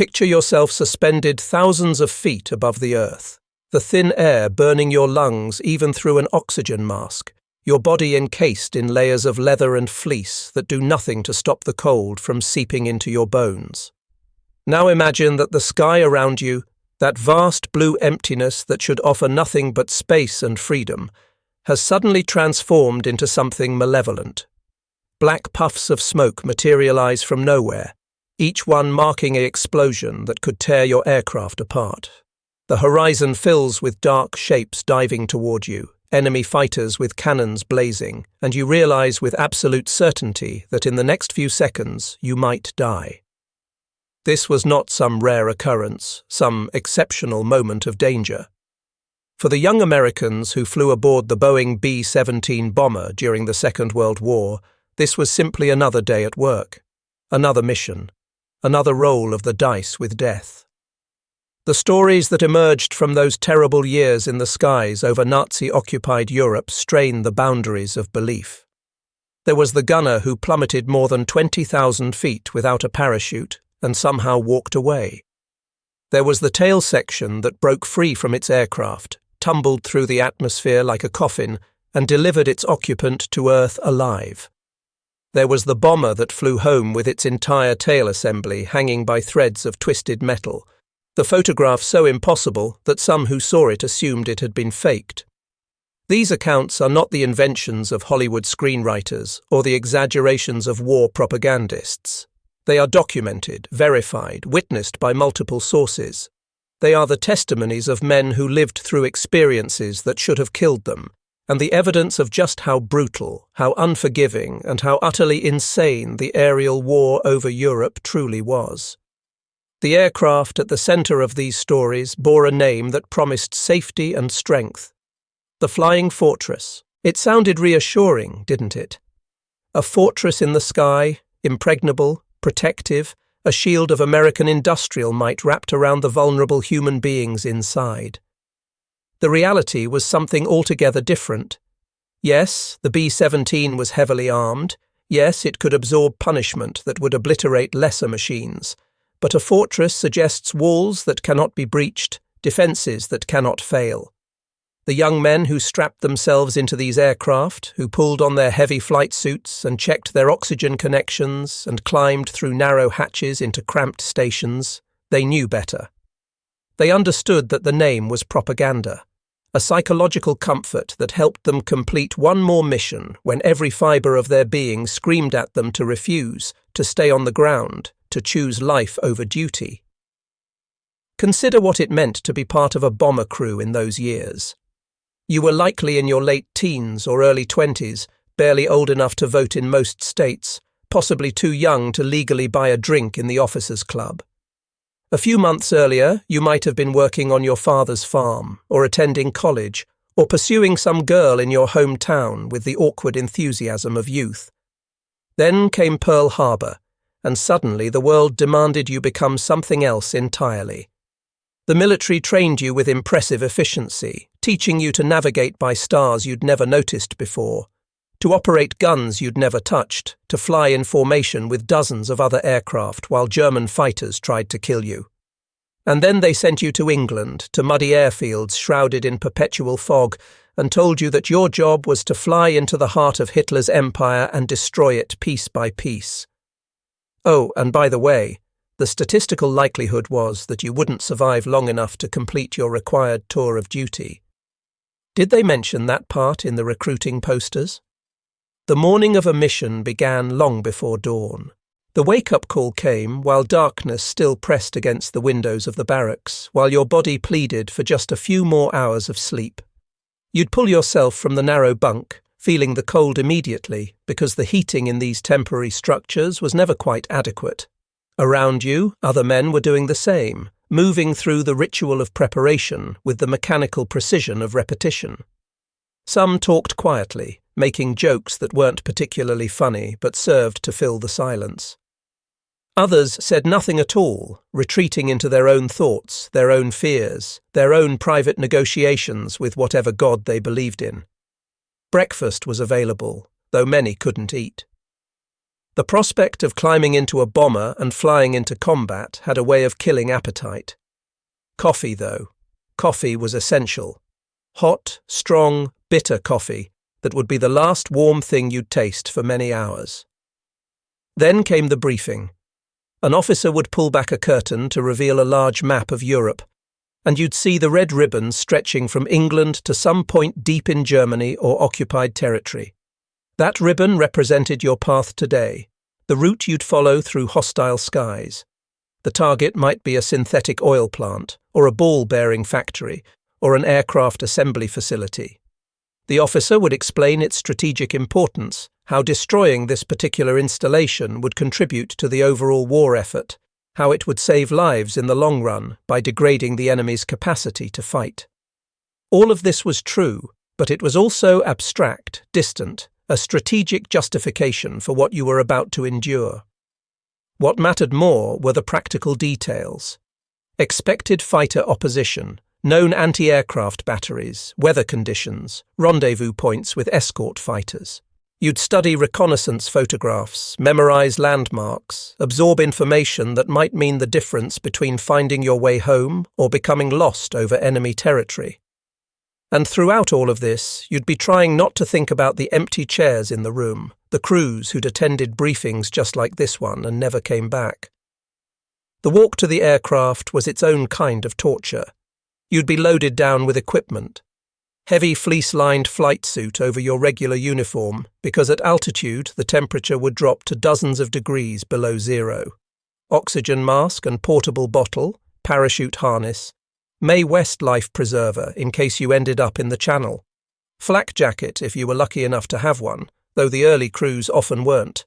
Picture yourself suspended thousands of feet above the earth, the thin air burning your lungs even through an oxygen mask, your body encased in layers of leather and fleece that do nothing to stop the cold from seeping into your bones. Now imagine that the sky around you, that vast blue emptiness that should offer nothing but space and freedom, has suddenly transformed into something malevolent. Black puffs of smoke materialize from nowhere, each one marking an explosion that could tear your aircraft apart. The horizon fills with dark shapes diving toward you, enemy fighters with cannons blazing, and you realize with absolute certainty that in the next few seconds you might die. This was not some rare occurrence, some exceptional moment of danger. For the young Americans who flew aboard the Boeing B-17 bomber during the Second World War, this was simply another day at work, another mission, another roll of the dice with death. The stories that emerged from those terrible years in the skies over Nazi-occupied Europe strain the boundaries of belief. There was the gunner who plummeted more than 20,000 feet without a parachute and somehow walked away. There was the tail section that broke free from its aircraft, tumbled through the atmosphere like a coffin, and delivered its occupant to Earth alive. There was the bomber that flew home with its entire tail assembly hanging by threads of twisted metal, the photograph so impossible that some who saw it assumed it had been faked. These accounts are not the inventions of Hollywood screenwriters or the exaggerations of war propagandists. They are documented, verified, witnessed by multiple sources. They are the testimonies of men who lived through experiences that should have killed them, and the evidence of just how brutal, how unforgiving, and how utterly insane the aerial war over Europe truly was. The aircraft at the center of these stories bore a name that promised safety and strength. The Flying Fortress. It sounded reassuring, didn't it? A fortress in the sky, impregnable, protective, a shield of American industrial might wrapped around the vulnerable human beings inside. The reality was something altogether different. Yes, the B-17 was heavily armed. Yes, it could absorb punishment that would obliterate lesser machines. But a fortress suggests walls that cannot be breached, defenses that cannot fail. The young men who strapped themselves into these aircraft, who pulled on their heavy flight suits and checked their oxygen connections and climbed through narrow hatches into cramped stations, they knew better. They understood that the name was propaganda, a psychological comfort that helped them complete one more mission when every fibre of their being screamed at them to refuse, to stay on the ground, to choose life over duty. Consider what it meant to be part of a bomber crew in those years. You were likely in your late teens or early 20s, barely old enough to vote in most states, possibly too young to legally buy a drink in the officers' club. A few months earlier, you might have been working on your father's farm, or attending college, or pursuing some girl in your hometown with the awkward enthusiasm of youth. Then came Pearl Harbor, and suddenly the world demanded you become something else entirely. The military trained you with impressive efficiency, teaching you to navigate by stars you'd never noticed before, to operate guns you'd never touched, to fly in formation with dozens of other aircraft while German fighters tried to kill you. And then they sent you to England, to muddy airfields shrouded in perpetual fog, and told you that your job was to fly into the heart of Hitler's empire and destroy it piece by piece. Oh, and by the way, the statistical likelihood was that you wouldn't survive long enough to complete your required tour of duty. Did they mention that part in the recruiting posters? The morning of a mission began long before dawn. The wake-up call came while darkness still pressed against the windows of the barracks, while your body pleaded for just a few more hours of sleep. You'd pull yourself from the narrow bunk, feeling the cold immediately, because the heating in these temporary structures was never quite adequate. Around you, other men were doing the same, moving through the ritual of preparation with the mechanical precision of repetition. Some talked quietly, making jokes that weren't particularly funny but served to fill the silence. Others said nothing at all, retreating into their own thoughts, their own fears, their own private negotiations with whatever god they believed in. Breakfast was available, though many couldn't eat. The prospect of climbing into a bomber and flying into combat had a way of killing appetite. Coffee, though. Coffee was essential. Hot, strong, bitter coffee that would be the last warm thing you'd taste for many hours. Then came the briefing. An officer would pull back a curtain to reveal a large map of Europe, and you'd see the red ribbons stretching from England to some point deep in Germany or occupied territory. That ribbon represented your path today, the route you'd follow through hostile skies. The target might be a synthetic oil plant, or a ball-bearing factory, or an aircraft assembly facility. The officer would explain its strategic importance, how destroying this particular installation would contribute to the overall war effort, how it would save lives in the long run by degrading the enemy's capacity to fight. All of this was true, but it was also abstract, distant, a strategic justification for what you were about to endure. What mattered more were the practical details. Expected fighter opposition, known anti-aircraft batteries, weather conditions, rendezvous points with escort fighters. You'd study reconnaissance photographs, memorize landmarks, absorb information that might mean the difference between finding your way home or becoming lost over enemy territory. And throughout all of this, you'd be trying not to think about the empty chairs in the room, the crews who'd attended briefings just like this one and never came back. The walk to the aircraft was its own kind of torture. You'd be loaded down with equipment. Heavy fleece-lined flight suit over your regular uniform, because at altitude the temperature would drop to dozens of degrees below zero. Oxygen mask and portable bottle, parachute harness, Mae West life preserver in case you ended up in the Channel. Flak jacket if you were lucky enough to have one, though the early crews often weren't.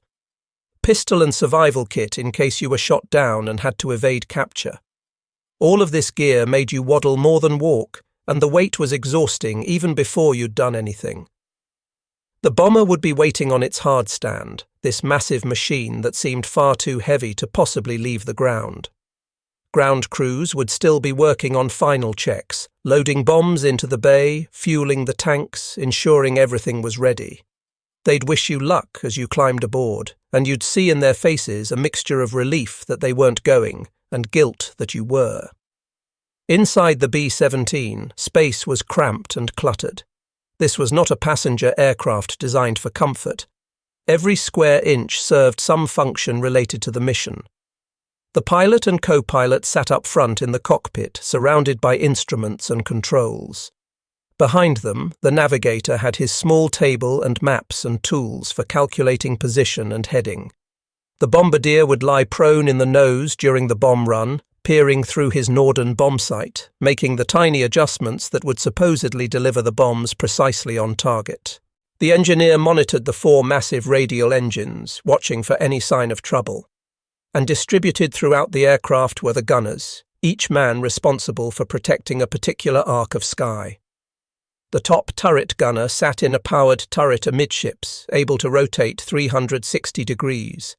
Pistol and survival kit in case you were shot down and had to evade capture. All of this gear made you waddle more than walk, and the weight was exhausting even before you'd done anything. The bomber would be waiting on its hard stand, this massive machine that seemed far too heavy to possibly leave the ground. Ground crews would still be working on final checks, loading bombs into the bay, fueling the tanks, ensuring everything was ready. They'd wish you luck as you climbed aboard, and you'd see in their faces a mixture of relief that they weren't going and guilt that you were. Inside the B-17, space was cramped and cluttered. This was not a passenger aircraft designed for comfort. Every square inch served some function related to the mission. The pilot and co-pilot sat up front in the cockpit, surrounded by instruments and controls. Behind them, the navigator had his small table and maps and tools for calculating position and heading. The bombardier would lie prone in the nose during the bomb run, peering through his Norden bomb sight, making the tiny adjustments that would supposedly deliver the bombs precisely on target. The engineer monitored the 4 massive radial engines, watching for any sign of trouble. And distributed throughout the aircraft were the gunners, each man responsible for protecting a particular arc of sky. The top turret gunner sat in a powered turret amidships, able to rotate 360 degrees.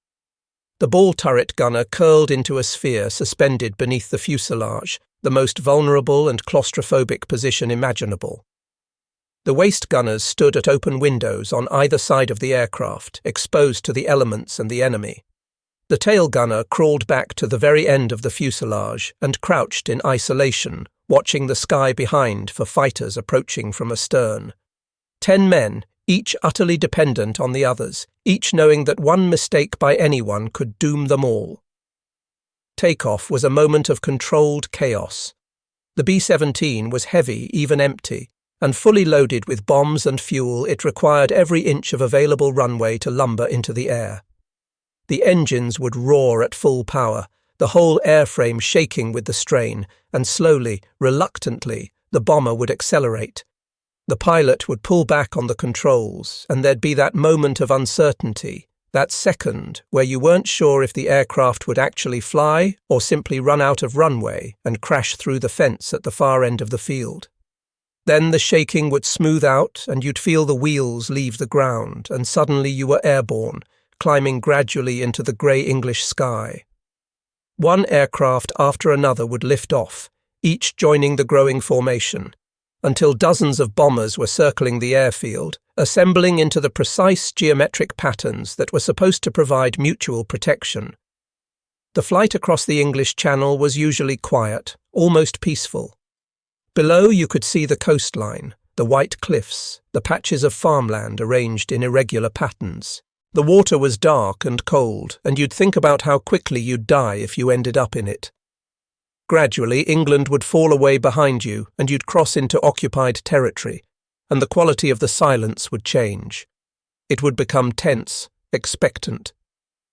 The ball turret gunner curled into a sphere suspended beneath the fuselage, the most vulnerable and claustrophobic position imaginable. The waist gunners stood at open windows on either side of the aircraft, exposed to the elements and the enemy. The tail gunner crawled back to the very end of the fuselage and crouched in isolation, watching the sky behind for fighters approaching from astern. 10 men, each utterly dependent on the others, each knowing that one mistake by anyone could doom them all. Takeoff was a moment of controlled chaos. The B-17 was heavy, even empty, and fully loaded with bombs and fuel. It required every inch of available runway to lumber into the air. The engines would roar at full power, the whole airframe shaking with the strain, and slowly, reluctantly, the bomber would accelerate. The pilot would pull back on the controls, and there'd be that moment of uncertainty, that second where you weren't sure if the aircraft would actually fly or simply run out of runway and crash through the fence at the far end of the field. Then the shaking would smooth out, and you'd feel the wheels leave the ground, and suddenly you were airborne, climbing gradually into the grey English sky. One aircraft after another would lift off, each joining the growing formation, until dozens of bombers were circling the airfield, assembling into the precise geometric patterns that were supposed to provide mutual protection. The flight across the English Channel was usually quiet, almost peaceful. Below you could see the coastline, the white cliffs, the patches of farmland arranged in irregular patterns. The water was dark and cold, and you'd think about how quickly you'd die if you ended up in it. Gradually, England would fall away behind you, and you'd cross into occupied territory, and the quality of the silence would change. It would become tense, expectant.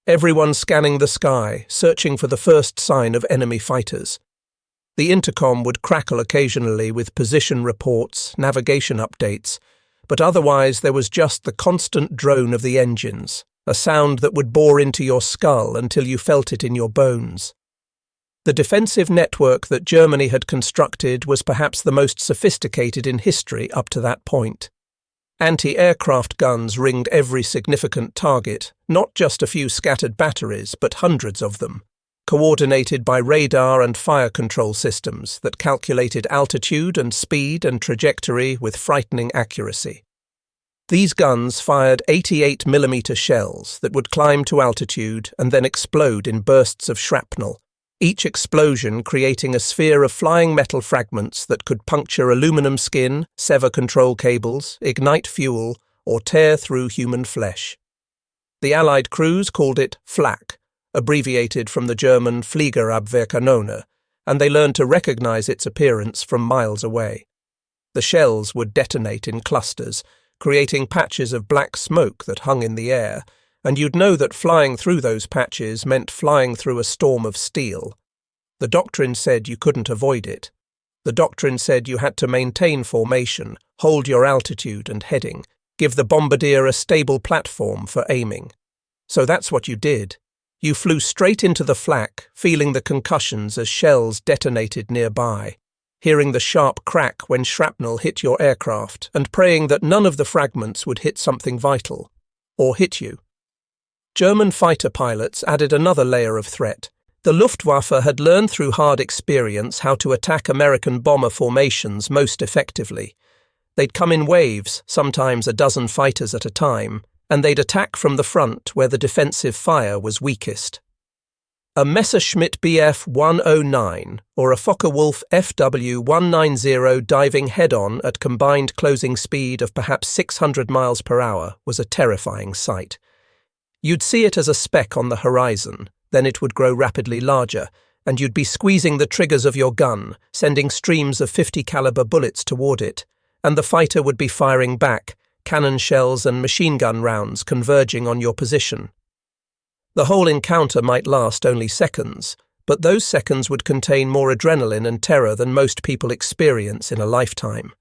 Everyone scanning the sky, searching for the first sign of enemy fighters. The intercom would crackle occasionally with position reports, navigation updates, but otherwise there was just the constant drone of the engines, a sound that would bore into your skull until you felt it in your bones. The defensive network that Germany had constructed was perhaps the most sophisticated in history up to that point. Anti-aircraft guns ringed every significant target, not just a few scattered batteries, but hundreds of them, coordinated by radar and fire control systems that calculated altitude and speed and trajectory with frightening accuracy. These guns fired 88mm shells that would climb to altitude and then explode in bursts of shrapnel, each explosion creating a sphere of flying metal fragments that could puncture aluminum skin, sever control cables, ignite fuel, or tear through human flesh. The Allied crews called it Flak, abbreviated from the German Fliegerabwehrkanone, and they learned to recognize its appearance from miles away. The shells would detonate in clusters, creating patches of black smoke that hung in the air, and you'd know that flying through those patches meant flying through a storm of steel. The doctrine said you couldn't avoid it. The doctrine said you had to maintain formation, hold your altitude and heading, give the bombardier a stable platform for aiming. So that's what you did. You flew straight into the flak, feeling the concussions as shells detonated nearby, hearing the sharp crack when shrapnel hit your aircraft, and praying that none of the fragments would hit something vital, or hit you. German fighter pilots added another layer of threat. The Luftwaffe had learned through hard experience how to attack American bomber formations most effectively. They'd come in waves, sometimes a dozen fighters at a time, and they'd attack from the front where the defensive fire was weakest. A Messerschmitt Bf 109 or a Focke-Wulf FW 190 diving head-on at combined closing speed of perhaps 600 miles per hour was a terrifying sight. You'd see it as a speck on the horizon, then it would grow rapidly larger, and you'd be squeezing the triggers of your gun, sending streams of 50 caliber bullets toward it, and the fighter would be firing back, cannon shells and machine gun rounds converging on your position. The whole encounter might last only seconds, but those seconds would contain more adrenaline and terror than most people experience in a lifetime.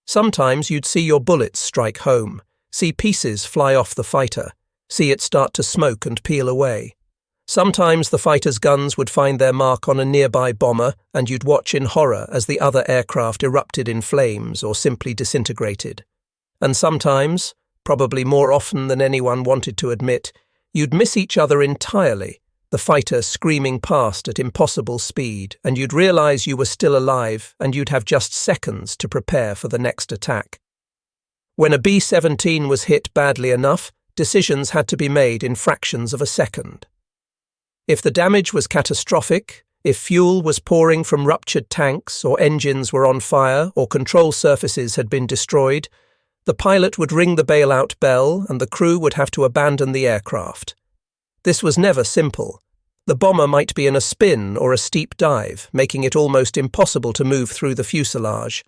Sometimes you'd see your bullets strike home, see pieces fly off the fighter, see it start to smoke and peel away. Sometimes the fighter's guns would find their mark on a nearby bomber, and you'd watch in horror as the other aircraft erupted in flames or simply disintegrated. And sometimes, probably more often than anyone wanted to admit, you'd miss each other entirely, the fighter screaming past at impossible speed, and you'd realize you were still alive and you'd have just seconds to prepare for the next attack. When a B-17 was hit badly enough, decisions had to be made in fractions of a second. If the damage was catastrophic, if fuel was pouring from ruptured tanks or engines were on fire or control surfaces had been destroyed, the pilot would ring the bailout bell and the crew would have to abandon the aircraft. This was never simple. The bomber might be in a spin or a steep dive, making it almost impossible to move through the fuselage.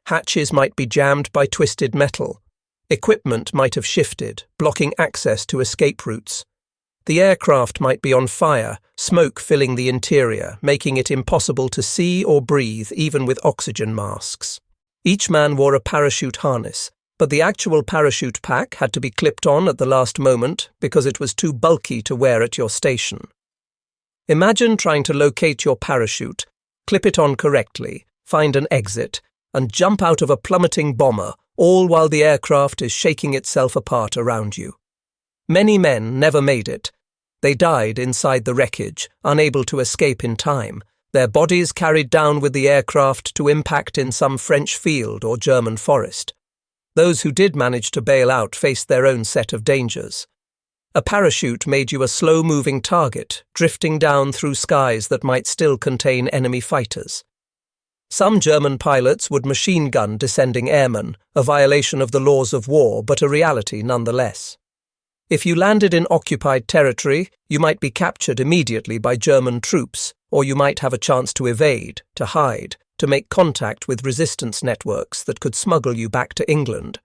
Hatches might be jammed by twisted metal. Equipment might have shifted, blocking access to escape routes. The aircraft might be on fire, smoke filling the interior, making it impossible to see or breathe even with oxygen masks. Each man wore a parachute harness, but the actual parachute pack had to be clipped on at the last moment because it was too bulky to wear at your station. Imagine trying to locate your parachute, clip it on correctly, find an exit, and jump out of a plummeting bomber, all while the aircraft is shaking itself apart around you. Many men never made it. They died inside the wreckage, unable to escape in time, their bodies carried down with the aircraft to impact in some French field or German forest. Those who did manage to bail out faced their own set of dangers. A parachute made you a slow-moving target, drifting down through skies that might still contain enemy fighters. Some German pilots would machine gun descending airmen, a violation of the laws of war, but a reality nonetheless. If you landed in occupied territory, you might be captured immediately by German troops, or you might have a chance to evade, to hide, to make contact with resistance networks that could smuggle you back to England.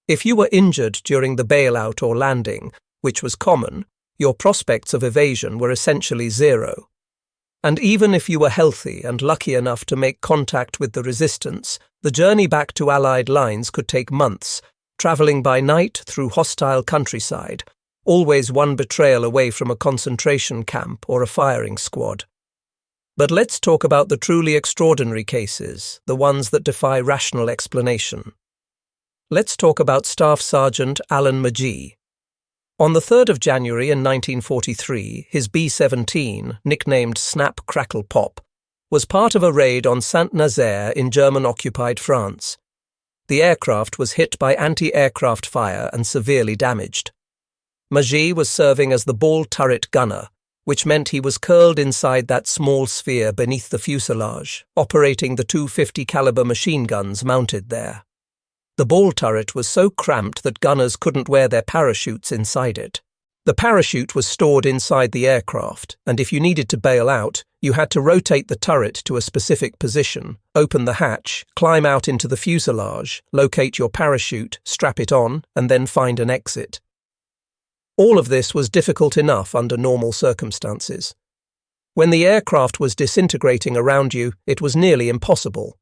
If you were injured during the bailout or landing, which was common, your prospects of evasion were essentially zero. And even if you were healthy and lucky enough to make contact with the resistance, the journey back to Allied lines could take months, travelling by night through hostile countryside, always one betrayal away from a concentration camp or a firing squad. But let's talk about the truly extraordinary cases, the ones that defy rational explanation. Let's talk about Staff Sergeant Alan Magee. On the 3rd of January in 1943, his B-17, nicknamed Snap Crackle Pop, was part of a raid on Saint-Nazaire in German-occupied France. The aircraft was hit by anti-aircraft fire and severely damaged. Magee was serving as the ball turret gunner, which meant he was curled inside that small sphere beneath the fuselage, operating the 250 caliber machine guns mounted there. The ball turret was so cramped that gunners couldn't wear their parachutes inside it. The parachute was stored inside the aircraft, and if you needed to bail out, you had to rotate the turret to a specific position, open the hatch, climb out into the fuselage, locate your parachute, strap it on, and then find an exit. All of this was difficult enough under normal circumstances. When the aircraft was disintegrating around you, it was nearly impossible.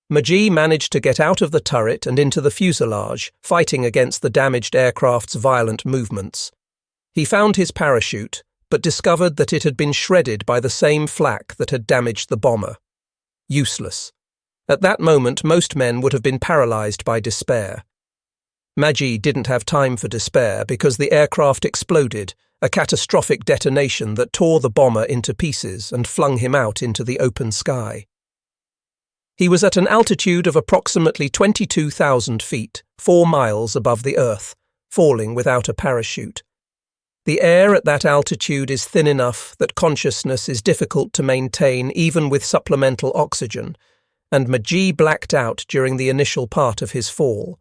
Magee managed to get out of the turret and into the fuselage, fighting against the damaged aircraft's violent movements. He found his parachute, but discovered that it had been shredded by the same flak that had damaged the bomber. Useless. At that moment, most men would have been paralyzed by despair. Magee didn't have time for despair because the aircraft exploded, a catastrophic detonation that tore the bomber into pieces and flung him out into the open sky. He was at an altitude of approximately 22,000 feet, 4 miles above the Earth, falling without a parachute. The air at that altitude is thin enough that consciousness is difficult to maintain even with supplemental oxygen, and Magee blacked out during the initial part of his fall.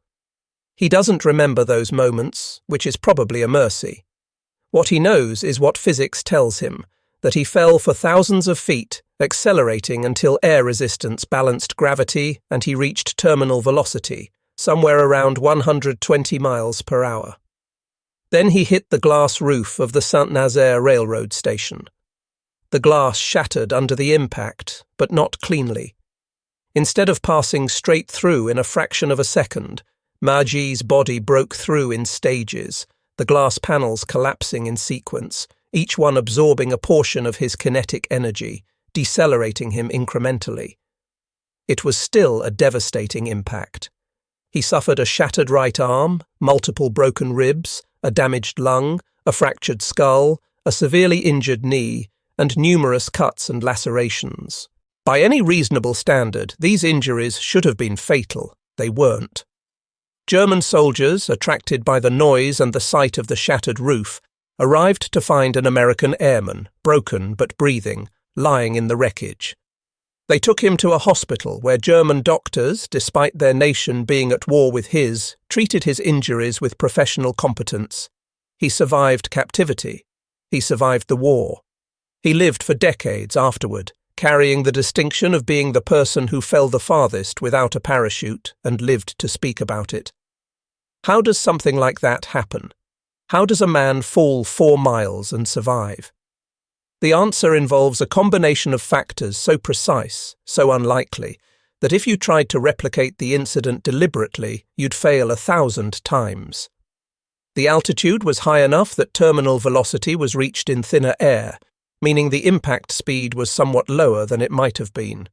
He doesn't remember those moments, which is probably a mercy. What he knows is what physics tells him, that he fell for thousands of feet, accelerating until air resistance balanced gravity and he reached terminal velocity, somewhere around 120 miles per hour. Then he hit the glass roof of the Saint-Nazaire railroad station. The glass shattered under the impact, but not cleanly. Instead of passing straight through in a fraction of a second, Magee's body broke through in stages, the glass panels collapsing in sequence, each one absorbing a portion of his kinetic energy, decelerating him incrementally. It was still a devastating impact. He suffered a shattered right arm, multiple broken ribs, a damaged lung, a fractured skull, a severely injured knee, and numerous cuts and lacerations. By any reasonable standard, these injuries should have been fatal. They weren't. German soldiers, attracted by the noise and the sight of the shattered roof, arrived to find an American airman, broken but breathing, lying in the wreckage. They took him to a hospital where German doctors, despite their nation being at war with his, treated his injuries with professional competence. He survived captivity. He survived the war. He lived for decades afterward, carrying the distinction of being the person who fell the farthest without a parachute and lived to speak about it. How does something like that happen? How does a man fall 4 miles and survive? The answer involves a combination of factors so precise, so unlikely, that if you tried to replicate the incident deliberately, you'd fail 1,000 times. The altitude was high enough that terminal velocity was reached in thinner air, meaning the impact speed was somewhat lower than it might have been.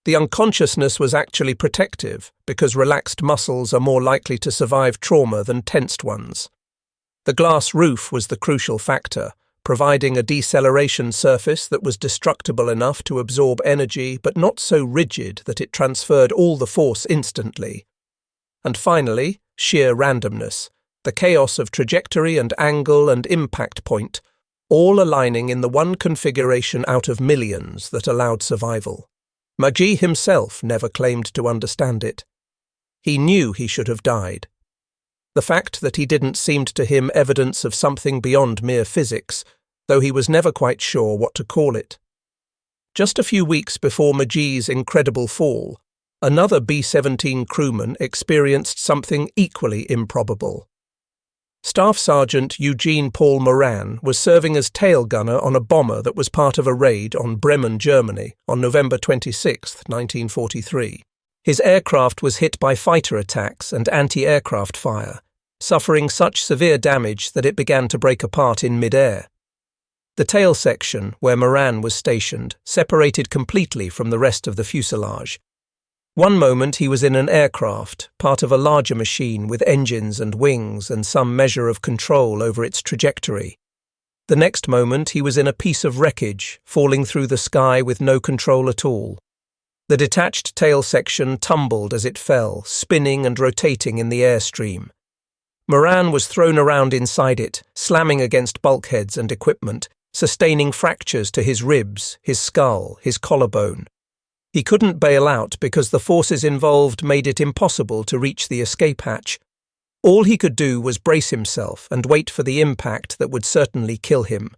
The unconsciousness was actually protective, because relaxed muscles are more likely to survive trauma than tensed ones. The glass roof was the crucial factor, providing a deceleration surface that was destructible enough to absorb energy but not so rigid that it transferred all the force instantly. And finally, sheer randomness, the chaos of trajectory and angle and impact point, all aligning in the one configuration out of millions that allowed survival. McGee himself never claimed to understand it. He knew he should have died. The fact that he didn't seemed to him evidence of something beyond mere physics, though he was never quite sure what to call it. Just a few weeks before McGee's incredible fall, another B-17 crewman experienced something equally improbable. Staff Sergeant Eugene Paul Moran was serving as tail gunner on a bomber that was part of a raid on Bremen, Germany, on November 26, 1943. His aircraft was hit by fighter attacks and anti-aircraft fire, suffering such severe damage that it began to break apart in mid-air. The tail section, where Moran was stationed, separated completely from the rest of the fuselage. One moment he was in an aircraft, part of a larger machine with engines and wings and some measure of control over its trajectory. The next moment he was in a piece of wreckage, falling through the sky with no control at all. The detached tail section tumbled as it fell, spinning and rotating in the airstream. Moran was thrown around inside it, slamming against bulkheads and equipment, sustaining fractures to his ribs, his skull, his collarbone. He couldn't bail out because the forces involved made it impossible to reach the escape hatch. All he could do was brace himself and wait for the impact that would certainly kill him.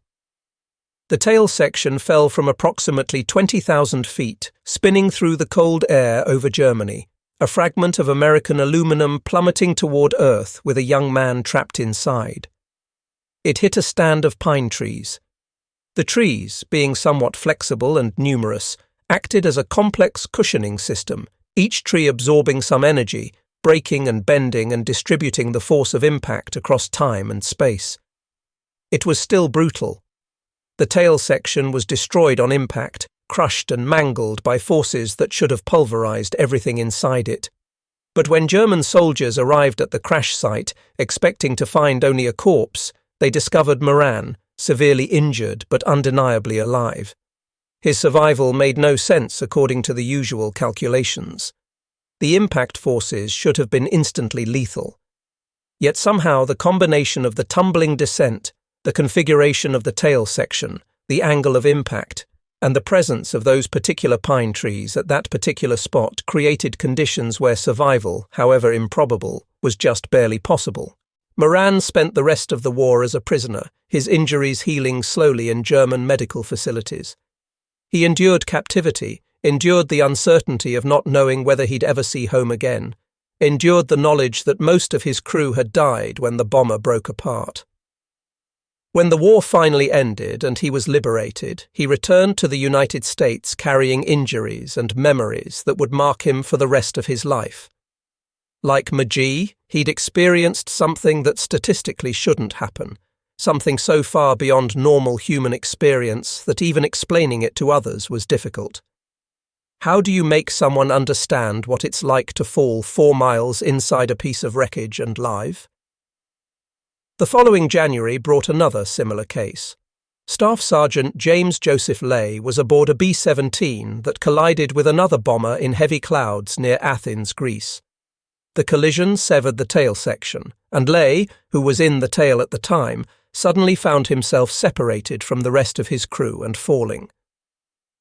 The tail section fell from approximately 20,000 feet, spinning through the cold air over Germany, a fragment of American aluminum plummeting toward Earth with a young man trapped inside. It hit a stand of pine trees. The trees, being somewhat flexible and numerous, acted as a complex cushioning system, each tree absorbing some energy, breaking and bending and distributing the force of impact across time and space. It was still brutal. The tail section was destroyed on impact, crushed and mangled by forces that should have pulverized everything inside it. But when German soldiers arrived at the crash site, expecting to find only a corpse, they discovered Moran, severely injured but undeniably alive. His survival made no sense according to the usual calculations. The impact forces should have been instantly lethal. Yet somehow the combination of the tumbling descent, the configuration of the tail section, the angle of impact, and the presence of those particular pine trees at that particular spot created conditions where survival, however improbable, was just barely possible. Moran spent the rest of the war as a prisoner, his injuries healing slowly in German medical facilities. He endured captivity, endured the uncertainty of not knowing whether he'd ever see home again, endured the knowledge that most of his crew had died when the bomber broke apart. When the war finally ended and he was liberated, he returned to the United States carrying injuries and memories that would mark him for the rest of his life. Like McGee, he'd experienced something that statistically shouldn't happen, something so far beyond normal human experience that even explaining it to others was difficult. How do you make someone understand what it's like to fall 4 miles inside a piece of wreckage and live? The following January brought another similar case. Staff Sergeant James Joseph Lay was aboard a B-17 that collided with another bomber in heavy clouds near Athens, Greece. The collision severed the tail section, and Lay, who was in the tail at the time, suddenly found himself separated from the rest of his crew and falling.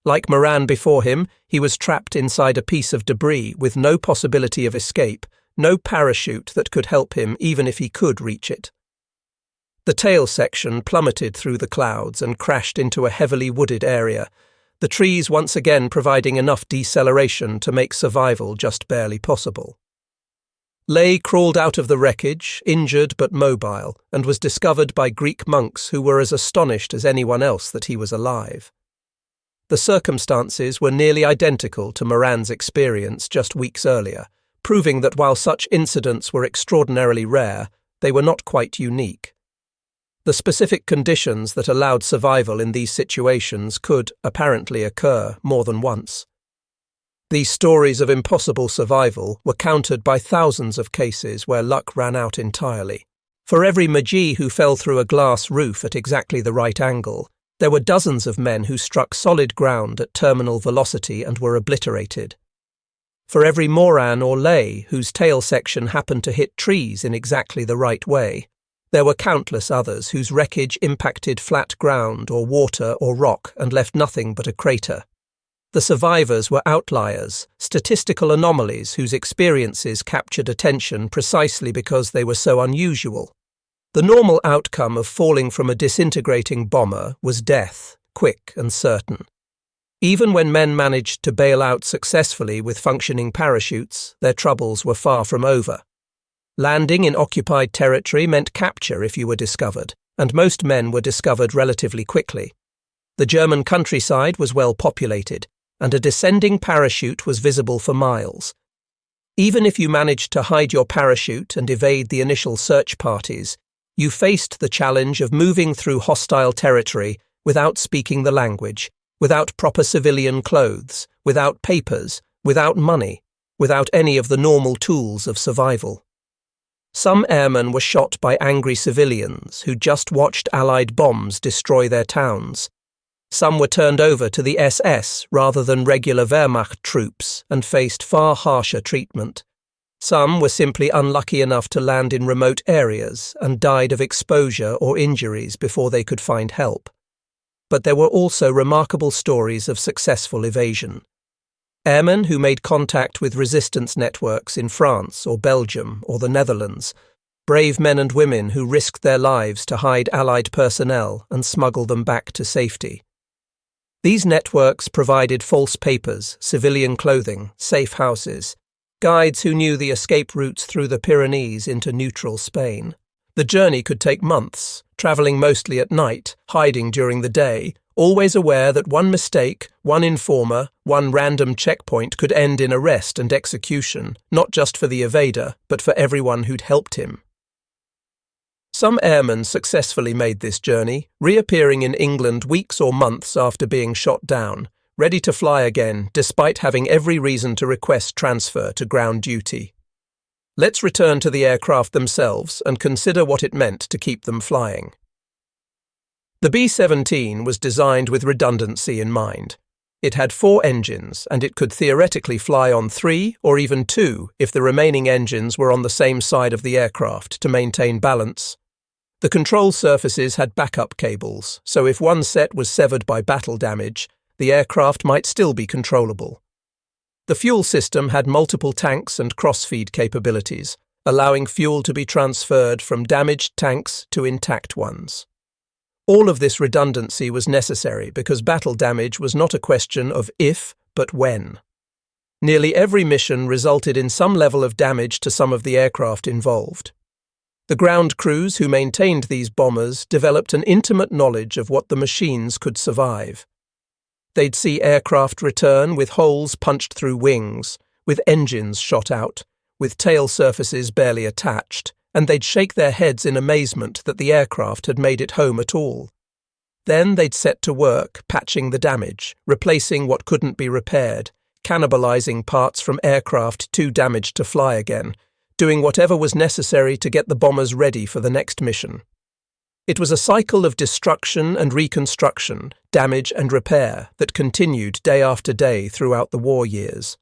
Like Moran before him, he was trapped inside a piece of debris with no possibility of escape, no parachute that could help him even if he could reach it. The tail section plummeted through the clouds and crashed into a heavily wooded area, the trees once again providing enough deceleration to make survival just barely possible. Lay crawled out of the wreckage, injured but mobile, and was discovered by Greek monks who were as astonished as anyone else that he was alive. The circumstances were nearly identical to Moran's experience just weeks earlier, proving that while such incidents were extraordinarily rare, they were not quite unique. The specific conditions that allowed survival in these situations could, apparently, occur more than once. These stories of impossible survival were countered by thousands of cases where luck ran out entirely. For every McGee who fell through a glass roof at exactly the right angle, there were dozens of men who struck solid ground at terminal velocity and were obliterated. For every moran or lay whose tail section happened to hit trees in exactly the right way, there were countless others whose wreckage impacted flat ground or water or rock and left nothing but a crater. The survivors were outliers, statistical anomalies whose experiences captured attention precisely because they were so unusual. The normal outcome of falling from a disintegrating bomber was death, quick and certain. Even when men managed to bail out successfully with functioning parachutes, their troubles were far from over. Landing in occupied territory meant capture if you were discovered, and most men were discovered relatively quickly. The German countryside was well populated, and a descending parachute was visible for miles. Even if you managed to hide your parachute and evade the initial search parties, you faced the challenge of moving through hostile territory without speaking the language, without proper civilian clothes, without papers, without money, without any of the normal tools of survival. Some airmen were shot by angry civilians who just watched Allied bombs destroy their towns. Some were turned over to the SS rather than regular Wehrmacht troops and faced far harsher treatment. Some were simply unlucky enough to land in remote areas and died of exposure or injuries before they could find help. But there were also remarkable stories of successful evasion. Airmen who made contact with resistance networks in France or Belgium or the Netherlands, brave men and women who risked their lives to hide Allied personnel and smuggle them back to safety. These networks provided false papers, civilian clothing, safe houses, guides who knew the escape routes through the Pyrenees into neutral Spain. The journey could take months, travelling mostly at night, hiding during the day, always aware that one mistake, one informer, one random checkpoint could end in arrest and execution, not just for the evader, but for everyone who'd helped him. Some airmen successfully made this journey, reappearing in England weeks or months after being shot down, ready to fly again despite having every reason to request transfer to ground duty. Let's return to the aircraft themselves and consider what it meant to keep them flying. The B-17 was designed with redundancy in mind. It had 4 engines, and it could theoretically fly on 3 or even 2 if the remaining engines were on the same side of the aircraft to maintain balance. The control surfaces had backup cables, so if one set was severed by battle damage, the aircraft might still be controllable. The fuel system had multiple tanks and cross-feed capabilities, allowing fuel to be transferred from damaged tanks to intact ones. All of this redundancy was necessary because battle damage was not a question of if, but when. Nearly every mission resulted in some level of damage to some of the aircraft involved. The ground crews who maintained these bombers developed an intimate knowledge of what the machines could survive. They'd see aircraft return with holes punched through wings, with engines shot out, with tail surfaces barely attached, and they'd shake their heads in amazement that the aircraft had made it home at all. Then they'd set to work patching the damage, replacing what couldn't be repaired, cannibalizing parts from aircraft too damaged to fly again, doing whatever was necessary to get the bombers ready for the next mission. It was a cycle of destruction and reconstruction, damage and repair that continued day after day throughout the war years.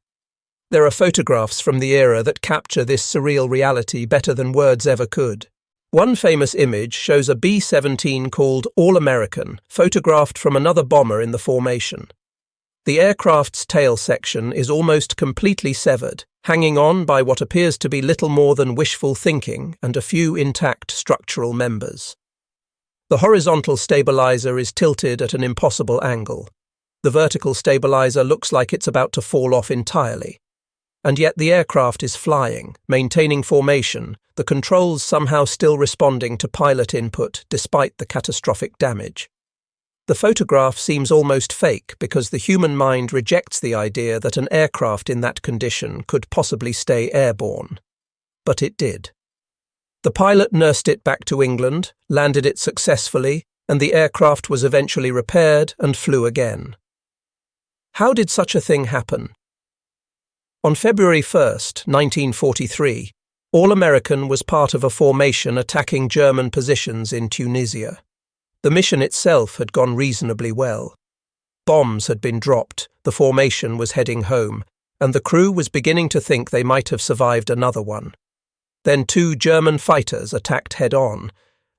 There are photographs from the era that capture this surreal reality better than words ever could. One famous image shows a B-17 called All-American, photographed from another bomber in the formation. The aircraft's tail section is almost completely severed, hanging on by what appears to be little more than wishful thinking and a few intact structural members. The horizontal stabilizer is tilted at an impossible angle. The vertical stabilizer looks like it's about to fall off entirely. And yet the aircraft is flying, maintaining formation, the controls somehow still responding to pilot input despite the catastrophic damage. The photograph seems almost fake because the human mind rejects the idea that an aircraft in that condition could possibly stay airborne. But it did. The pilot nursed it back to England, landed it successfully, and the aircraft was eventually repaired and flew again. How did such a thing happen? On February 1st, 1943, All-American was part of a formation attacking German positions in Tunisia. The mission itself had gone reasonably well. Bombs had been dropped, the formation was heading home, and the crew was beginning to think they might have survived another one. Then 2 German fighters attacked head-on.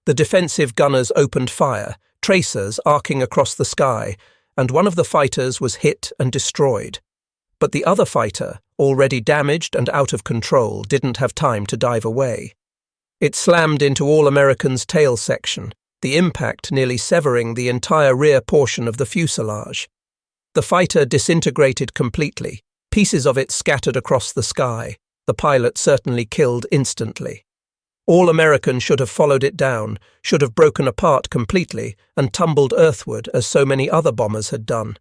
The defensive gunners opened fire, tracers arcing across the sky, and one of the fighters was hit and destroyed. But the other fighter, already damaged and out of control, didn't have time to dive away. It slammed into All American's tail section, the impact nearly severing the entire rear portion of the fuselage. The fighter disintegrated completely, pieces of it scattered across the sky, the pilot certainly killed instantly. All American should have followed it down, should have broken apart completely and tumbled earthward as so many other bombers had done.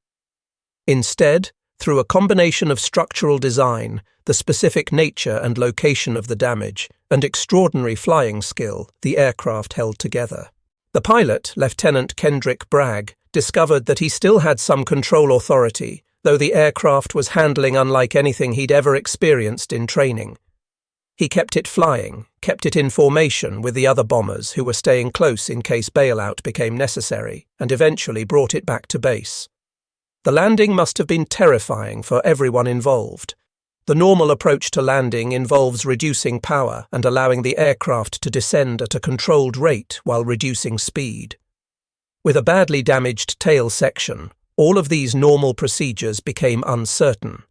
Instead, through a combination of structural design, the specific nature and location of the damage, and extraordinary flying skill, the aircraft held together. The pilot, Lieutenant Kendrick Bragg, discovered that he still had some control authority, though the aircraft was handling unlike anything he'd ever experienced in training. He kept it flying, kept it in formation with the other bombers who were staying close in case bailout became necessary, and eventually brought it back to base. The landing must have been terrifying for everyone involved. The normal approach to landing involves reducing power and allowing the aircraft to descend at a controlled rate while reducing speed. With a badly damaged tail section, all of these normal procedures became uncertain.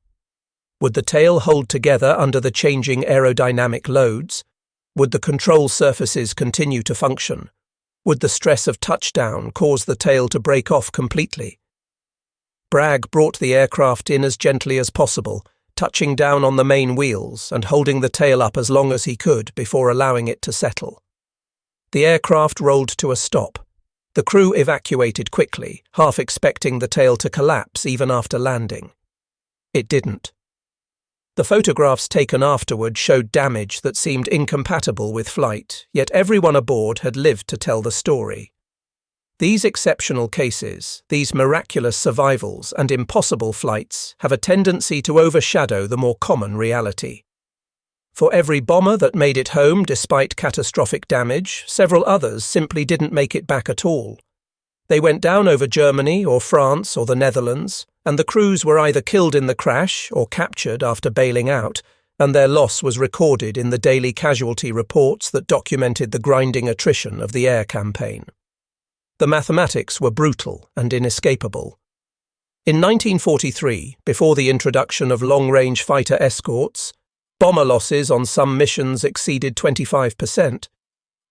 Would the tail hold together under the changing aerodynamic loads? Would the control surfaces continue to function? Would the stress of touchdown cause the tail to break off completely? Bragg brought the aircraft in as gently as possible, touching down on the main wheels and holding the tail up as long as he could before allowing it to settle. The aircraft rolled to a stop. The crew evacuated quickly, half expecting the tail to collapse even after landing. It didn't. The photographs taken afterward showed damage that seemed incompatible with flight, yet everyone aboard had lived to tell the story. These exceptional cases, these miraculous survivals and impossible flights have a tendency to overshadow the more common reality. For every bomber that made it home despite catastrophic damage, several others simply didn't make it back at all. They went down over Germany or France or the Netherlands, and the crews were either killed in the crash or captured after bailing out, and their loss was recorded in the daily casualty reports that documented the grinding attrition of the air campaign. The mathematics were brutal and inescapable. In 1943, before the introduction of long-range fighter escorts, bomber losses on some missions exceeded 25%.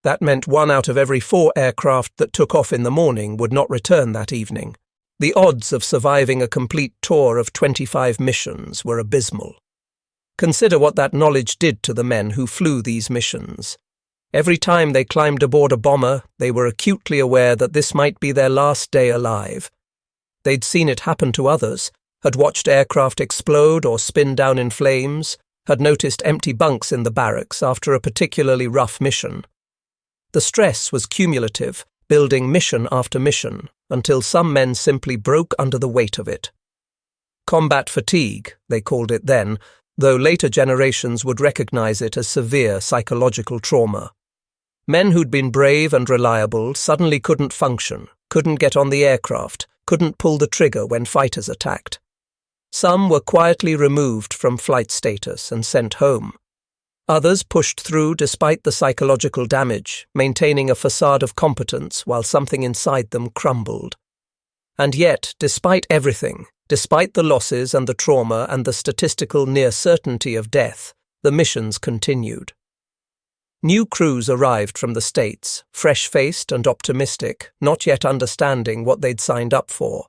That meant 1 out of every 4 aircraft that took off in the morning would not return that evening. The odds of surviving a complete tour of 25 missions were abysmal. Consider what that knowledge did to the men who flew these missions. Every time they climbed aboard a bomber, they were acutely aware that this might be their last day alive. They'd seen it happen to others, had watched aircraft explode or spin down in flames, had noticed empty bunks in the barracks after a particularly rough mission. The stress was cumulative, building mission after mission, until some men simply broke under the weight of it. Combat fatigue, they called it then, though later generations would recognize it as severe psychological trauma. Men who'd been brave and reliable suddenly couldn't function, couldn't get on the aircraft, couldn't pull the trigger when fighters attacked. Some were quietly removed from flight status and sent home. Others pushed through despite the psychological damage, maintaining a facade of competence while something inside them crumbled. And yet, despite everything, despite the losses and the trauma and the statistical near certainty of death, the missions continued. New crews arrived from the States, fresh-faced and optimistic, not yet understanding what they'd signed up for.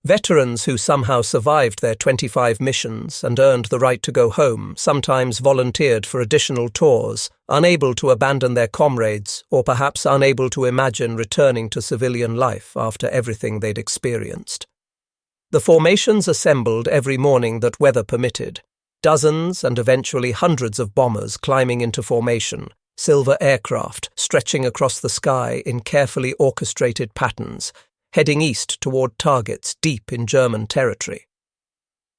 Veterans who somehow survived their 25 missions and earned the right to go home sometimes volunteered for additional tours, unable to abandon their comrades or perhaps unable to imagine returning to civilian life after everything they'd experienced. The formations assembled every morning that weather permitted. Dozens and eventually hundreds of bombers climbing into formation, silver aircraft stretching across the sky in carefully orchestrated patterns, heading east toward targets deep in German territory.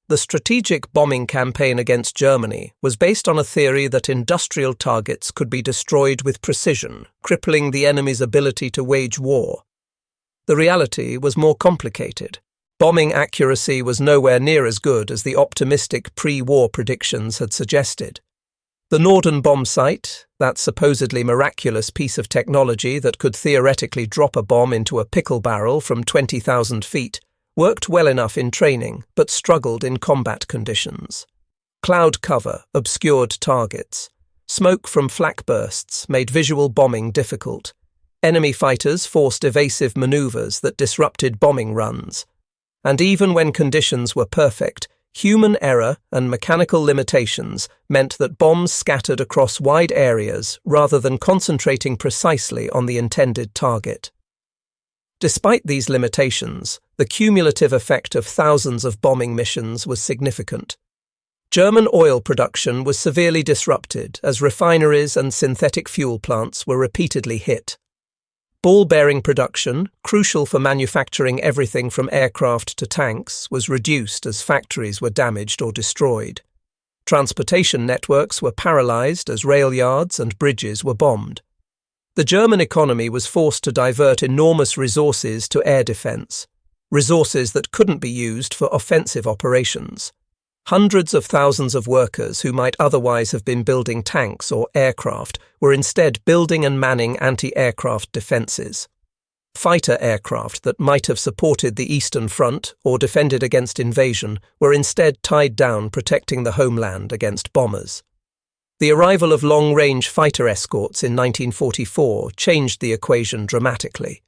The strategic bombing campaign against Germany was based on a theory that industrial targets could be destroyed with precision, crippling the enemy's ability to wage war. The reality was more complicated. Bombing accuracy was nowhere near as good as the optimistic pre-war predictions had suggested. The Norden bomb sight, that supposedly miraculous piece of technology that could theoretically drop a bomb into a pickle barrel from 20,000 feet, worked well enough in training but struggled in combat conditions. Cloud cover obscured targets. Smoke from flak bursts made visual bombing difficult. Enemy fighters forced evasive maneuvers that disrupted bombing runs. And even when conditions were perfect, human error and mechanical limitations meant that bombs scattered across wide areas rather than concentrating precisely on the intended target. Despite these limitations, the cumulative effect of thousands of bombing missions was significant. German oil production was severely disrupted as refineries and synthetic fuel plants were repeatedly hit. Ball bearing production, crucial for manufacturing everything from aircraft to tanks, was reduced as factories were damaged or destroyed. Transportation networks were paralyzed as rail yards and bridges were bombed. The German economy was forced to divert enormous resources to air defense, resources that couldn't be used for offensive operations. Hundreds of thousands of workers who might otherwise have been building tanks or aircraft were instead building and manning anti-aircraft defenses. Fighter aircraft that might have supported the Eastern Front or defended against invasion were instead tied down protecting the homeland against bombers. The arrival of long-range fighter escorts in 1944 changed the equation dramatically.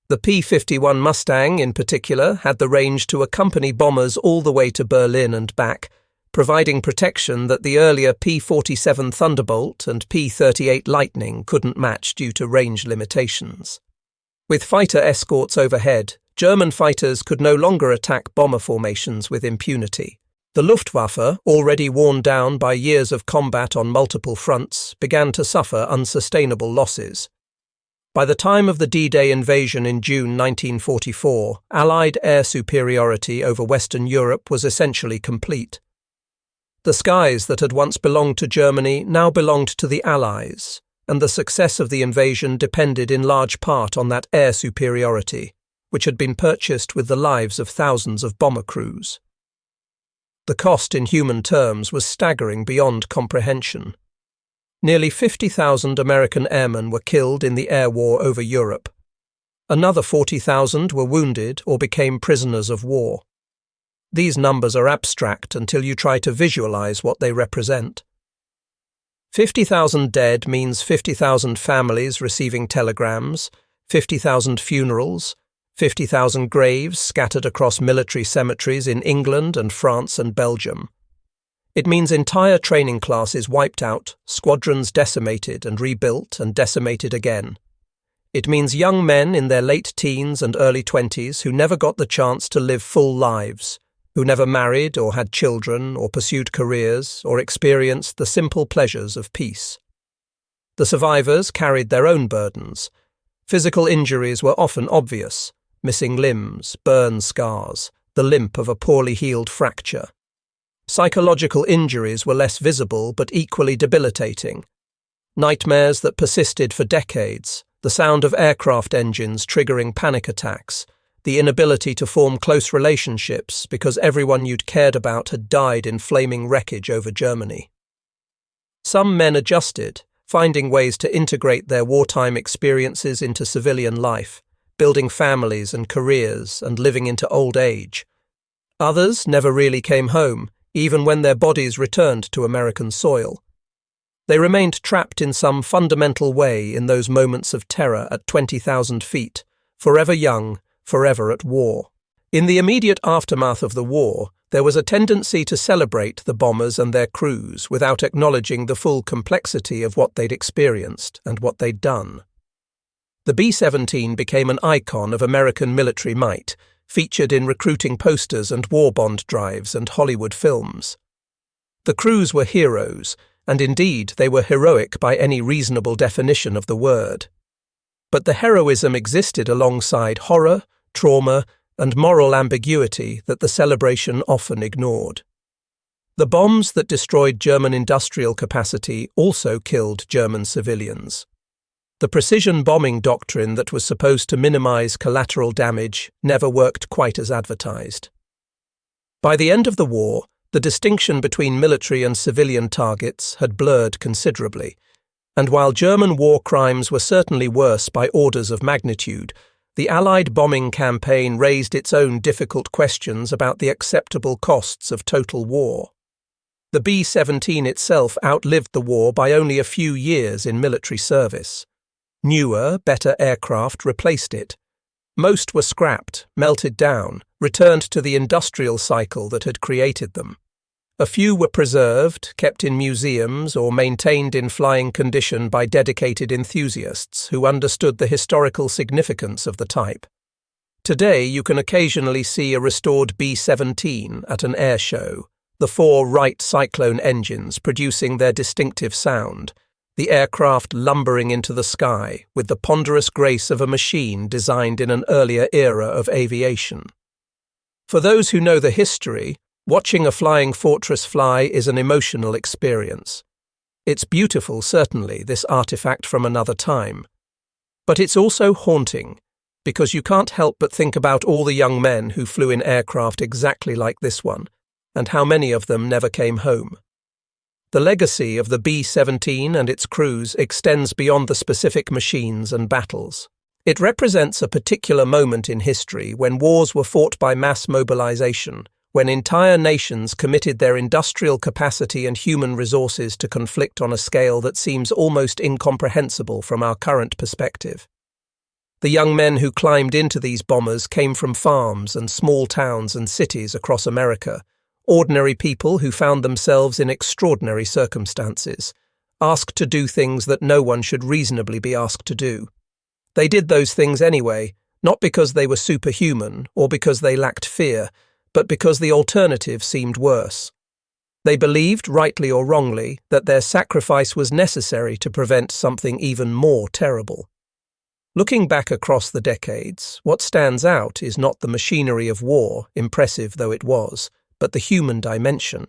The P-51 Mustang, in particular, had the range to accompany bombers all the way to Berlin and back, providing protection that the earlier P-47 Thunderbolt and P-38 Lightning couldn't match due to range limitations. With fighter escorts overhead, German fighters could no longer attack bomber formations with impunity. The Luftwaffe, already worn down by years of combat on multiple fronts, began to suffer unsustainable losses. By the time of the D-Day invasion in June 1944, Allied air superiority over Western Europe was essentially complete. The skies that had once belonged to Germany now belonged to the Allies, and the success of the invasion depended in large part on that air superiority, which had been purchased with the lives of thousands of bomber crews. The cost in human terms was staggering beyond comprehension. Nearly 50,000 American airmen were killed in the air war over Europe. Another 40,000 were wounded or became prisoners of war. These numbers are abstract until you try to visualize what they represent. 50,000 dead means 50,000 families receiving telegrams, 50,000 funerals, 50,000 graves scattered across military cemeteries in England and France and Belgium. It means entire training classes wiped out, squadrons decimated and rebuilt and decimated again. It means young men in their late teens and early 20s who never got the chance to live full lives, who never married or had children or pursued careers or experienced the simple pleasures of peace. The survivors carried their own burdens. Physical injuries were often obvious: missing limbs, burn scars, the limp of a poorly healed fracture. Psychological injuries were less visible but equally debilitating. Nightmares that persisted for decades, the sound of aircraft engines triggering panic attacks, the inability to form close relationships because everyone you'd cared about had died in flaming wreckage over Germany. Some men adjusted, finding ways to integrate their wartime experiences into civilian life, building families and careers and living into old age. Others never really came home, even when their bodies returned to American soil. They remained trapped in some fundamental way in those moments of terror at 20,000 feet, forever young, forever at war. In the immediate aftermath of the war, there was a tendency to celebrate the bombers and their crews without acknowledging the full complexity of what they'd experienced and what they'd done. The B-17 became an icon of American military might, featured in recruiting posters and war bond drives and Hollywood films. The crews were heroes, and indeed they were heroic by any reasonable definition of the word. But the heroism existed alongside horror, trauma, and moral ambiguity that the celebration often ignored. The bombs that destroyed German industrial capacity also killed German civilians. The precision bombing doctrine that was supposed to minimize collateral damage never worked quite as advertised. By the end of the war, the distinction between military and civilian targets had blurred considerably, and while German war crimes were certainly worse by orders of magnitude, the Allied bombing campaign raised its own difficult questions about the acceptable costs of total war. The B-17 itself outlived the war by only a few years in military service. Newer, better aircraft replaced it. Most were scrapped, melted down, returned to the industrial cycle that had created them. A few were preserved, kept in museums, or maintained in flying condition by dedicated enthusiasts who understood the historical significance of the type. Today, you can occasionally see a restored B-17 at an air show, the four Wright Cyclone engines producing their distinctive sound, the aircraft lumbering into the sky with the ponderous grace of a machine designed in an earlier era of aviation. For those who know the history, watching a flying fortress fly is an emotional experience. It's beautiful, certainly, this artifact from another time. But it's also haunting, because you can't help but think about all the young men who flew in aircraft exactly like this one, and how many of them never came home. The legacy of the B-17 and its crews extends beyond the specific machines and battles. It represents a particular moment in history when wars were fought by mass mobilization, when entire nations committed their industrial capacity and human resources to conflict on a scale that seems almost incomprehensible from our current perspective. The young men who climbed into these bombers came from farms and small towns and cities across America, ordinary people who found themselves in extraordinary circumstances, asked to do things that no one should reasonably be asked to do. They did those things anyway, not because they were superhuman or because they lacked fear, but because the alternative seemed worse. They believed, rightly or wrongly, that their sacrifice was necessary to prevent something even more terrible. Looking back across the decades, what stands out is not the machinery of war, impressive though it was, but the human dimension.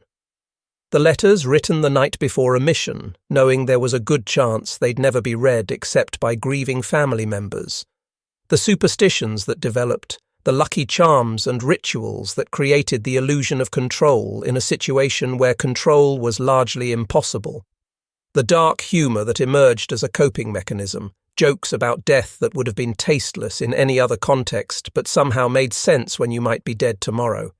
The letters written the night before a mission, knowing there was a good chance they'd never be read except by grieving family members. The superstitions that developed, the lucky charms and rituals that created the illusion of control in a situation where control was largely impossible. The dark humour that emerged as a coping mechanism, jokes about death that would have been tasteless in any other context but somehow made sense when you might be dead tomorrow.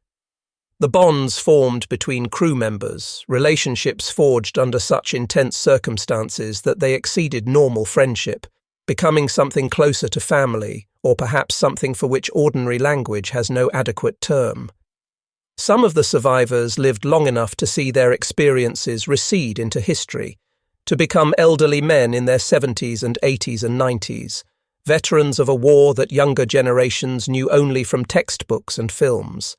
The bonds formed between crew members, relationships forged under such intense circumstances that they exceeded normal friendship, becoming something closer to family, or perhaps something for which ordinary language has no adequate term. Some of the survivors lived long enough to see their experiences recede into history, to become elderly men in their 70s and 80s and 90s, veterans of a war that younger generations knew only from textbooks and films.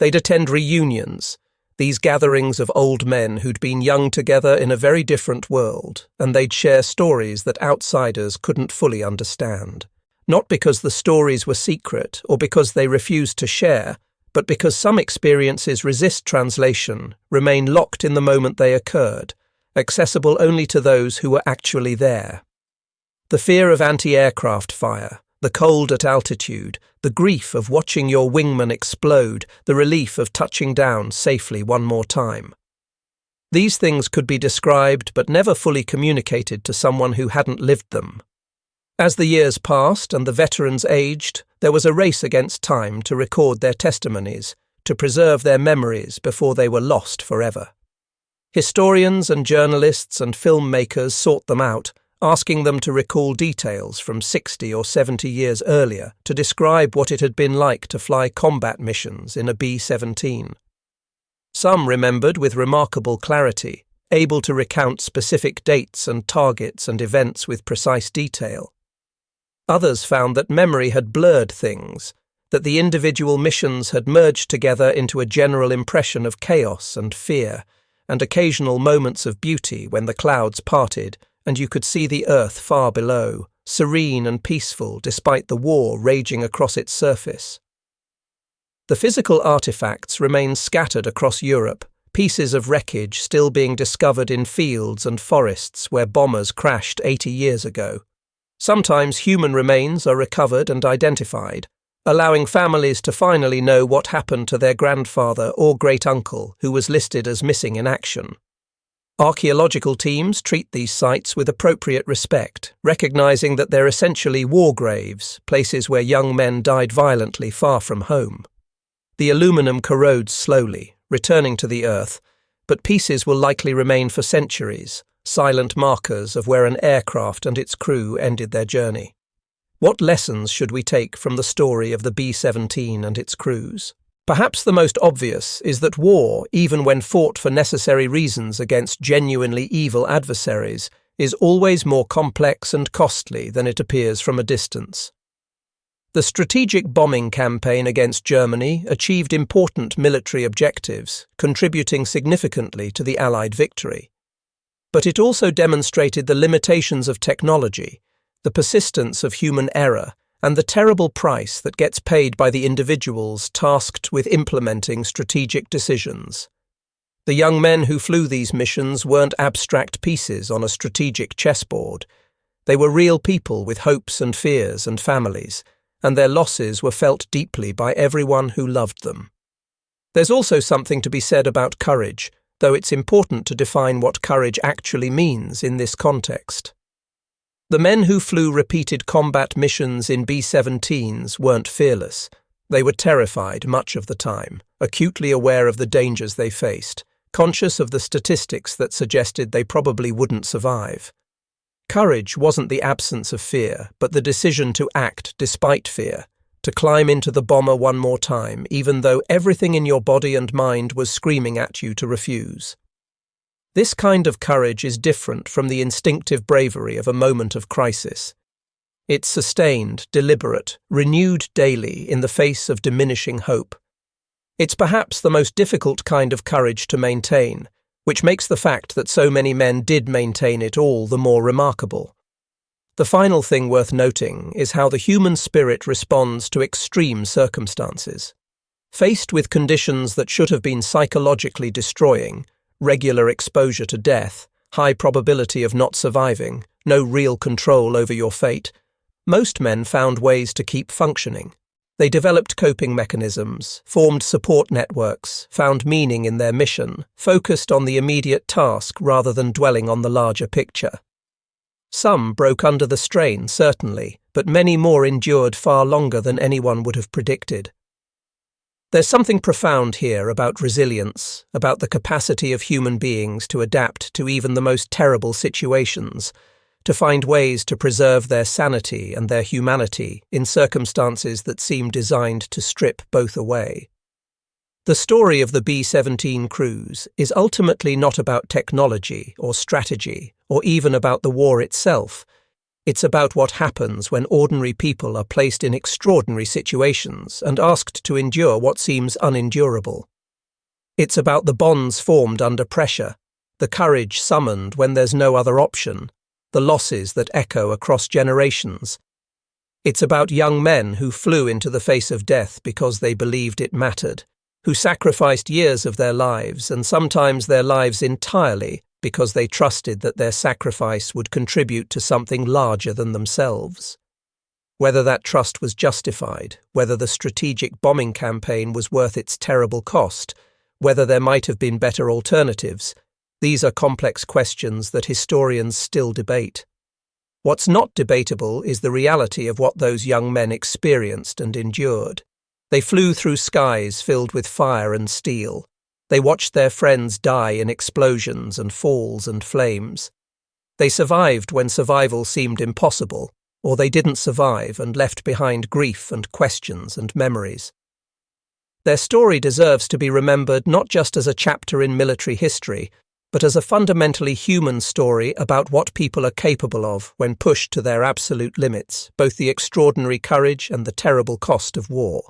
They'd attend reunions, these gatherings of old men who'd been young together in a very different world, and they'd share stories that outsiders couldn't fully understand. Not because the stories were secret or because they refused to share, but because some experiences resist translation, remain locked in the moment they occurred, accessible only to those who were actually there. The fear of anti-aircraft fire, the cold at altitude, the grief of watching your wingman explode, the relief of touching down safely one more time. These things could be described but never fully communicated to someone who hadn't lived them. As the years passed and the veterans aged, there was a race against time to record their testimonies, to preserve their memories before they were lost forever. Historians and journalists and filmmakers sought them out, asking them to recall details from 60 or 70 years earlier to describe what it had been like to fly combat missions in a B-17. Some remembered with remarkable clarity, able to recount specific dates and targets and events with precise detail. Others found that memory had blurred things, that the individual missions had merged together into a general impression of chaos and fear, and occasional moments of beauty when the clouds parted and you could see the earth far below, serene and peaceful despite the war raging across its surface. The physical artifacts remain scattered across Europe, pieces of wreckage still being discovered in fields and forests where bombers crashed 80 years ago. Sometimes human remains are recovered and identified, allowing families to finally know what happened to their grandfather or great-uncle who was listed as missing in action. Archaeological teams treat these sites with appropriate respect, recognizing that they're essentially war graves, places where young men died violently far from home. The aluminum corrodes slowly, returning to the earth, but pieces will likely remain for centuries, silent markers of where an aircraft and its crew ended their journey. What lessons should we take from the story of the B-17 and its crews? Perhaps the most obvious is that war, even when fought for necessary reasons against genuinely evil adversaries, is always more complex and costly than it appears from a distance. The strategic bombing campaign against Germany achieved important military objectives, contributing significantly to the Allied victory. But it also demonstrated the limitations of technology, the persistence of human error, and the terrible price that gets paid by the individuals tasked with implementing strategic decisions. The young men who flew these missions weren't abstract pieces on a strategic chessboard. They were real people with hopes and fears and families, and their losses were felt deeply by everyone who loved them. There's also something to be said about courage, though it's important to define what courage actually means in this context. The men who flew repeated combat missions in B-17s weren't fearless. They were terrified much of the time, acutely aware of the dangers they faced, conscious of the statistics that suggested they probably wouldn't survive. Courage wasn't the absence of fear, but the decision to act despite fear, to climb into the bomber one more time, even though everything in your body and mind was screaming at you to refuse. This kind of courage is different from the instinctive bravery of a moment of crisis. It's sustained, deliberate, renewed daily in the face of diminishing hope. It's perhaps the most difficult kind of courage to maintain, which makes the fact that so many men did maintain it all the more remarkable. The final thing worth noting is how the human spirit responds to extreme circumstances. Faced with conditions that should have been psychologically destroying, regular exposure to death, high probability of not surviving, no real control over your fate, most men found ways to keep functioning. They developed coping mechanisms, formed support networks, found meaning in their mission, focused on the immediate task rather than dwelling on the larger picture. Some broke under the strain, certainly, but many more endured far longer than anyone would have predicted. There's something profound here about resilience, about the capacity of human beings to adapt to even the most terrible situations, to find ways to preserve their sanity and their humanity in circumstances that seem designed to strip both away. The story of the B-17 crews is ultimately not about technology or strategy, or even about the war itself. It's about what happens when ordinary people are placed in extraordinary situations and asked to endure what seems unendurable. It's about the bonds formed under pressure, the courage summoned when there's no other option, the losses that echo across generations. It's about young men who flew into the face of death because they believed it mattered, who sacrificed years of their lives and sometimes their lives entirely because they trusted that their sacrifice would contribute to something larger than themselves. Whether that trust was justified, whether the strategic bombing campaign was worth its terrible cost, whether there might have been better alternatives, these are complex questions that historians still debate. What's not debatable is the reality of what those young men experienced and endured. They flew through skies filled with fire and steel. They watched their friends die in explosions and falls and flames. They survived when survival seemed impossible, or they didn't survive and left behind grief and questions and memories. Their story deserves to be remembered not just as a chapter in military history, but as a fundamentally human story about what people are capable of when pushed to their absolute limits, both the extraordinary courage and the terrible cost of war.